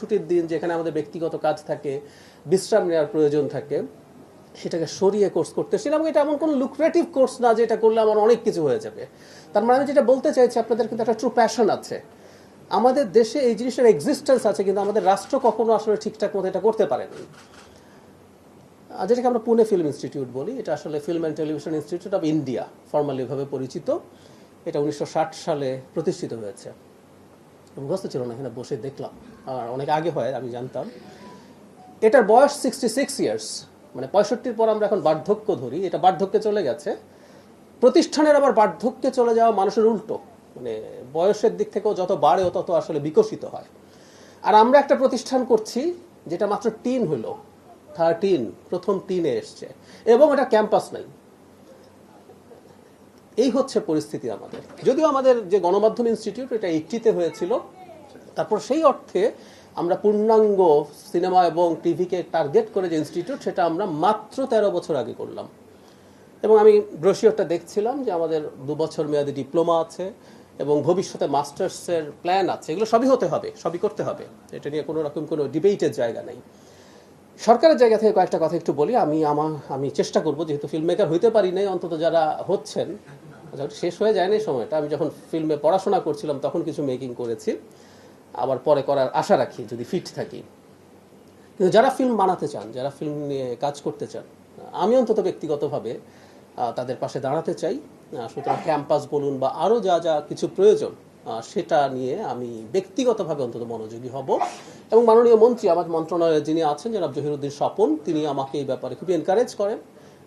ছুটির দিন, যেখানে আমাদের ব্যক্তিগত কাজ থাকে, বিশ্রাম নেওয়ার প্রয়োজন থাকে, সেটাকে সরিয়ে কোর্স করতেছিলাম। এবং এটা এমন কোনো লুক্রেটিভ কোর্স না যে এটা করলে আমার অনেক কিছু হয়ে যাবে। তার মানে আমি যেটা বলতে চাইছি, আপনাদের কিন্তু একটা ট্রু প্যাশন আছে। আমাদের দেশে এই জিনিসের এক্সিস্টেন্স আছে, কিন্তু আমাদের রাষ্ট্র কখনো আসলে ঠিকঠাক মতো এটা করতে পারেনি। যেটাকে আমরা পুনে ফিল্ম ইনস্টিটিউট বলি, এটা আসলে film and television institute of India ফর্মালিভাবে পরিচিত। এটা 1960 সালে প্রতিষ্ঠিত হয়েছে। মুখস্থ ছিল না, এখানে বসে দেখলাম, আর অনেক আগে হয়, আমি জানতাম। এটার বয়স 66 ইয়ার্স, মানে 65-র পর আমরা এখন বার্ধক্য ধরি, এটা বার্ধক্যে চলে গেছে। প্রতিষ্ঠানের আবার বার্ধক্যে চলে যাওয়া মানুষের উল্টো, মানে বয়সের দিক থেকেও যত বাড়ে তত আসলে বিকশিত হয়। আর আমরা একটা প্রতিষ্ঠান করছি যেটা মাত্র টিন হলো, 13, প্রথম টিনে এসছে, এবং এটা ক্যাম্পাস নাই। এই হচ্ছে পরিস্থিতি আমাদের। যদিও আমাদের যে গণমাধ্যম ইনস্টিটিউট, এটা 80-তে হয়েছিল, তারপর সেই অর্থে আমরা পূর্ণাঙ্গ সিনেমা এবং টিভিকে টার্গেট করে যে ইনস্টিটিউট, সেটা আমরা মাত্র 13 বছর আগে করলাম। এবং আমি ব্রোশিওরটা দেখছিলাম যে আমাদের 2 বছর মেয়াদী ডিপ্লোমা আছে এবং ভবিষ্যতে মাস্টার্সের প্ল্যান আছে। এগুলো সবই হতে হবে, সবই করতে হবে, এটা নিয়ে কোনো রকম কোনো ডিবেটের জায়গা নেই। সরকারের জায়গা থেকে কয়েকটা কথা একটু বলি। আমি চেষ্টা করব, যেহেতু ফিল্ম মেকার হইতে পারি নাই, অন্তত যারা হচ্ছেন, শেষ হয়ে যায় না সময়টা। আমি যখন ফিল্মে পড়াশোনা করছিলাম তখন কিছু মেকিং করেছি, আবার পরে করার আশা রাখি যদি ফিট থাকি। কিন্তু যারা ফিল্ম বানাতে চান, যারা ফিল্ম নিয়ে কাজ করতে চান, আমি অন্তত ব্যক্তিগতভাবে তাদের পাশে দাঁড়াতে চাই। সুতরাং ক্যাম্পাস বলুন বা আরও যা যা কিছু প্রয়োজন, সেটা নিয়ে আমি ব্যক্তিগতভাবে অন্তত মনোযোগী হব। এবং মাননীয় মন্ত্রী, আমার মন্ত্রণালয়ে যিনি আছেন, জনাব জহিরুদ্দিন স্বপন, তিনি আমাকে এই ব্যাপারে খুবই এনকারেজ করেন।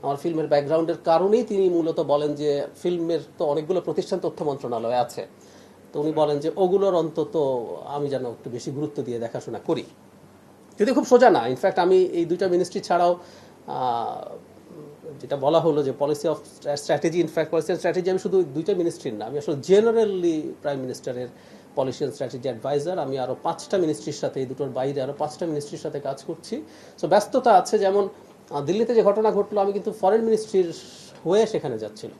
আমার ফিল্মের ব্যাকগ্রাউন্ডের কারণেই তিনি মূলত বলেন যে ফিল্মের তো অনেকগুলো প্রতিষ্ঠান তথ্য মন্ত্রণালয়ে আছে, তো উনি বলেন যে ওগুলোর অন্তত আমি যেন একটু বেশি গুরুত্ব দিয়ে দেখাশোনা করি। যদি খুব সোজা না, ইনফ্যাক্ট আমি এই দুইটা মিনিস্ট্রি ছাড়াও যেটা বলা হলো যে policy of strategy, in fact policy and strategy আমি শুধু দুইটা মিনিস্ট্রির না, আমি আসলে জেনারেলি প্রাইম মিনিস্টারের পলিসি অ্যান্ড স্ট্র্যাটেজি অ্যাডভাইজার। আমি আরও 5টা মিনিস্ট্রির সাথে, এই দুটোর বাইরে আরও 5টা মিনিস্ট্রির সাথে কাজ করছি। সো ব্যস্ততা আছে। যেমন দিল্লিতে যে ঘটনা ঘটলো, আমি কিন্তু ফরেন মিনিস্ট্রির হয়ে সেখানে যাচ্ছিলাম।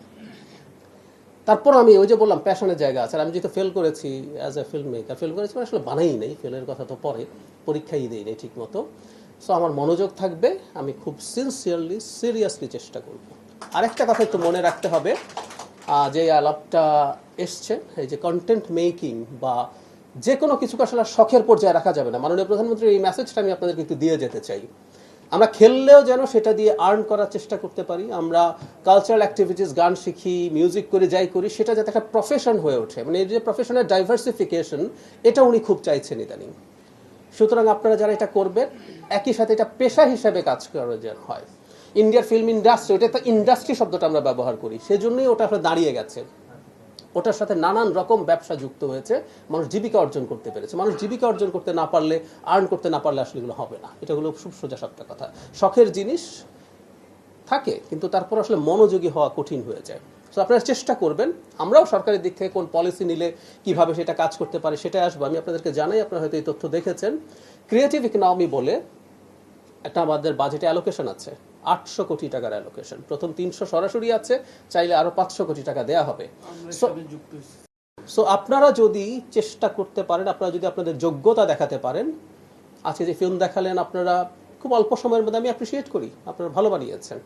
তারপর আমি ওই যে বললাম প্যাশনের জায়গা আছে। আর আমি যেহেতু ফেল করেছি as a film maker, fail করেছি মানে আসলে বানাই নেই, ফেলের কথা তো পরে, পরীক্ষাই দিই নেই ঠিক মতো। সো আমার মনোযোগ থাকবে, আমি খুব সিনসিয়ারলি সিরিয়াসলি চেষ্টা করব। আরেকটা কথা একটু মনে রাখতে হবে, যে আলাপটা এসছে, এই যে কন্টেন্ট মেকিং বা যে কোনো কিছুকে আসলে শখের পর্যায়ে রাখা যাবে না। মাননীয় প্রধানমন্ত্রীর এই মেসেজটা আমি আপনাদেরকে একটু দিয়ে যেতে চাই। আমরা খেললেও যেন সেটা দিয়ে আর্ন করার চেষ্টা করতে পারি। আমরা কালচারাল অ্যাক্টিভিটিস, গান শিখি, মিউজিক করি, যাই করি, সেটা যাতে একটা প্রফেশন হয়ে ওঠে। মানে এই যে প্রফেশনের ডাইভার্সিফিকেশন, এটা উনি খুব চাইছেন ইদানিং। সুতরাং আপনারা যারা এটা করবেন, একই সাথে এটা পেশা হিসেবে কাজ করা যেন হয়। ইন্ডিয়ার ফিল্ম ইন্ডাস্ট্রি, ওটা তো ইন্ডাস্ট্রি শব্দটা আমরা ব্যবহার করি, সেজন্যই ওটা আসলে দাঁড়িয়ে গেছে। ওটার সাথে নানান রকম ব্যবসা যুক্ত হয়েছে, মানুষ জীবিকা অর্জন করতে পেরেছে। মানুষ জীবিকা অর্জন করতে না পারলে, আর্ন করতে না পারলে আসলে এগুলো হবে না। এটা হলো খুব সোজা সাপটা কথা। শখের জিনিস থাকে, কিন্তু তারপর আসলে মনোযোগী হওয়া কঠিন হয়ে যায়। তো আপনারা চেষ্টা করবেন। আমরাও সরকারের দিক থেকে কোন পলিসি নিলে কিভাবে সেটা কাজ করতে পারে সেটাই আসবো, আমি আপনাদেরকে জানাই। আপনারা হয়তো এই তথ্য দেখেছেন, ক্রিয়েটিভ ইকোনমি বলে একটা আমাদের বাজেটে অ্যালোকেশন আছে, 800 কোটি টাকার অ্যালোকেশন। প্রথম 300 সরাসরি আছে, চাইলে আরো 500 কোটি টাকা দেয়া হবে। সো আপনারা যদি চেষ্টা করতে পারেন, আপনারা যদি আপনাদের যোগ্যতা দেখাতে পারেন, আজকে যে ফিল্ম দেখালেন আপনারা খুব অল্প সময়ের মধ্যে, আমি অ্যাপ্রিসিয়েট করি, আপনারা ভালো বানিয়েছেন।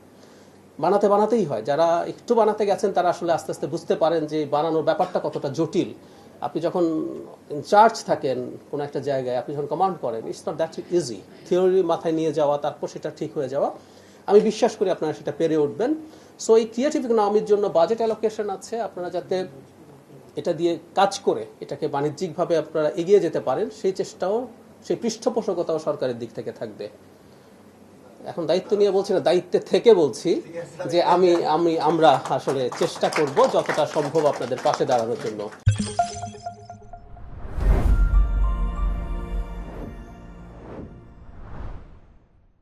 বানাতেই হয়। যারা একটু বানাতে গেছেন তারা আসলে আস্তে আস্তে বুঝতে পারেন যে বানানোর ব্যাপারটা কতটা জটিল। আপনি যখন ইনচার্জ থাকেন কোনো একটা জায়গায়, আপনি যখন কমান্ড করেন, it's not that easy. Theory মাথায় নিয়ে যাওয়া, তারপর সেটা ঠিক হয়ে যাওয়া, আমি বিশ্বাস করি আপনারা সেটা পেরে উঠবেন। সো এই ক্রিয়েটিভ ইকোনমির জন্য বাজেট অ্যালোকেশন আছে। আপনারা যাতে এটা দিয়ে কাজ করে এটাকে বাণিজ্যিকভাবে আপনারা এগিয়ে যেতে পারেন, সেই চেষ্টাও, সেই পৃষ্ঠপোষকতাও সরকারের দিক থেকে থাকবে। এখন দায়িত্ব নিয়ে বলছি না, দায়িত্বে থেকে বলছি যে আমরা আসলে চেষ্টা করব যতটা সম্ভব আপনাদের পাশে দাঁড়ানোর জন্য।